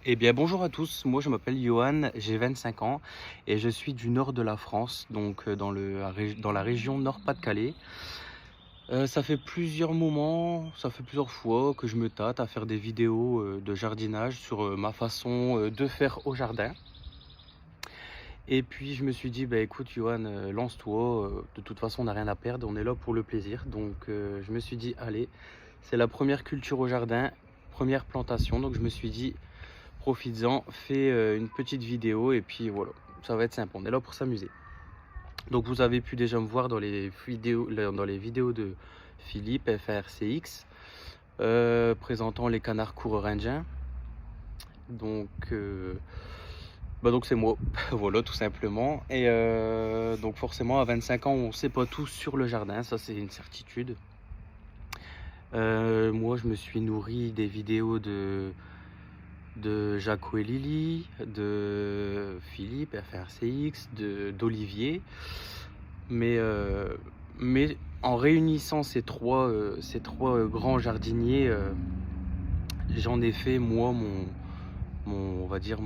Eh bien bonjour à tous, moi je m'appelle Johan, j'ai 25 ans et je suis du nord de la France, donc dans la région Nord-Pas-de-Calais. Ça fait plusieurs moments, ça fait plusieurs fois que je me tâte à faire des vidéos de jardinage sur ma façon de faire au jardin. Et puis je me suis dit, bah écoute Johan, lance-toi, de toute façon on n'a rien à perdre, on est là pour le plaisir. Donc je me suis dit, allez, c'est la première culture au jardin, première plantation, donc je me suis dit, profites-en, fais une petite vidéo et puis voilà, ça va être simple, on est là pour s'amuser. Donc vous avez pu déjà me voir dans les vidéos de Philippe FRCX, présentant les canards coureurs indiens. Donc, donc c'est moi, voilà tout simplement. Et donc forcément à 25 ans on ne sait pas tout sur le jardin, ça c'est une certitude. Moi je me suis nourri des vidéos de Jaco et Lily, de Philippe FRCX, d'Olivier. Mais en réunissant ces trois grands jardiniers, j'en ai fait moi on va dire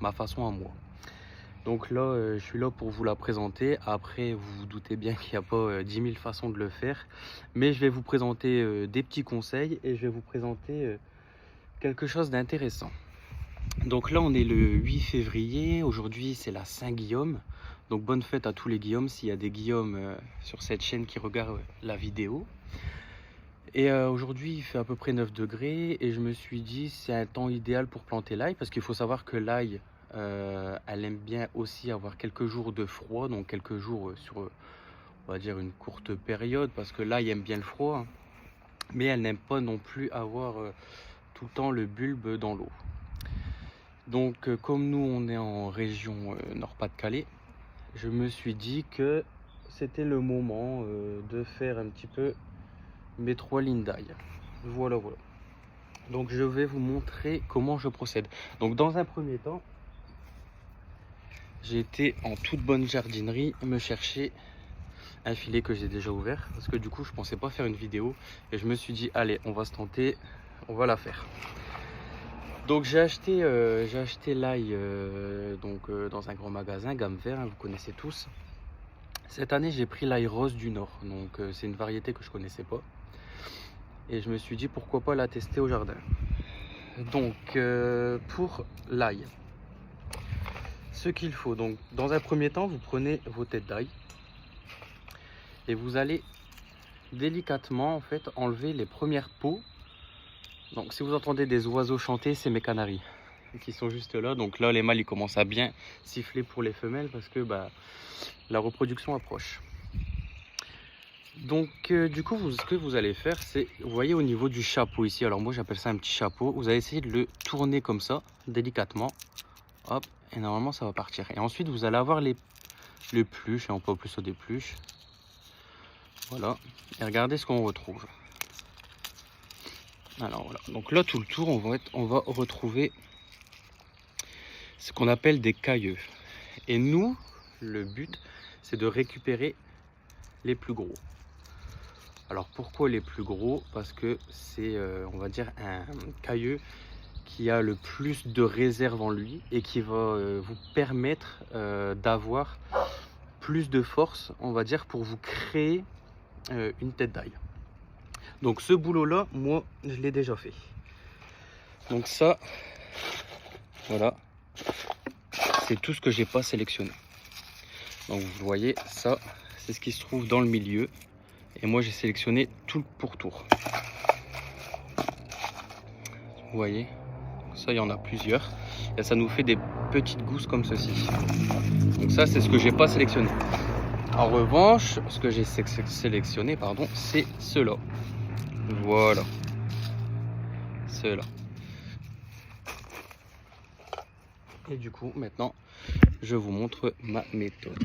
ma façon à moi. Donc là, je suis là pour vous la présenter. Après, vous vous doutez bien qu'il n'y a pas 10 000 façons de le faire. Mais je vais vous présenter des petits conseils et je vais vous présenter quelque chose d'intéressant. Donc là on est le 8 février, aujourd'hui c'est la Saint-Guillaume, donc bonne fête à tous les Guillaumes s'il y a des Guillaumes sur cette chaîne qui regardent la vidéo. Et aujourd'hui il fait à peu près 9 degrés et je me suis dit c'est un temps idéal pour planter l'ail parce qu'il faut savoir que l'ail elle aime bien aussi avoir quelques jours de froid, donc quelques jours sur on va dire une courte période parce que l'ail aime bien le froid, hein, mais elle n'aime pas non plus avoir tout le temps le bulbe dans l'eau. Donc comme nous on est en région Nord-Pas-de-Calais, je me suis dit que c'était le moment de faire un petit peu mes 3 lignes d'ail. Voilà. Donc je vais vous montrer comment je procède. Donc dans un premier temps, j'ai été en toute bonne jardinerie me chercher un filet que j'ai déjà ouvert. Parce que du coup je pensais pas faire une vidéo. Et je me suis dit allez on va se tenter, on va la faire. Donc j'ai acheté l'ail dans un grand magasin, gamme vert, hein, vous connaissez tous. Cette année j'ai pris l'ail rose du Nord, donc c'est une variété que je connaissais pas. Et je me suis dit pourquoi pas la tester au jardin. Donc pour l'ail, ce qu'il faut, donc dans un premier temps vous prenez vos têtes d'ail et vous allez délicatement en fait enlever les premières peaux. Donc si vous entendez des oiseaux chanter, c'est mes canaris qui sont juste là. Donc là les mâles ils commencent à bien siffler pour les femelles parce que la reproduction approche. Donc du coup ce que vous allez faire c'est, vous voyez au niveau du chapeau ici, alors moi j'appelle ça un petit chapeau, vous allez essayer de le tourner comme ça délicatement, hop, et normalement ça va partir. Et ensuite vous allez avoir les pluches, et on peut plus des pluches, voilà, et regardez ce qu'on retrouve. Alors voilà, donc là tout le tour on va retrouver ce qu'on appelle des cailleux. Et nous, le but, c'est de récupérer les plus gros. Alors pourquoi les plus gros? Parce que c'est, on va dire, un cailleux qui a le plus de réserve en lui et qui va vous permettre d'avoir plus de force, on va dire, pour vous créer une tête d'ail. Donc ce boulot-là, moi, je l'ai déjà fait. Donc ça, voilà, c'est tout ce que j'ai pas sélectionné. Donc vous voyez, ça, c'est ce qui se trouve dans le milieu. Et moi, j'ai sélectionné tout le pourtour. Vous voyez, ça, il y en a plusieurs. Et ça nous fait des petites gousses comme ceci. Donc ça, c'est ce que j'ai pas sélectionné. En revanche, ce que j'ai sélectionné, pardon, c'est ceux-là. Voilà. Ceux-là. Et du coup, maintenant, je vous montre ma méthode.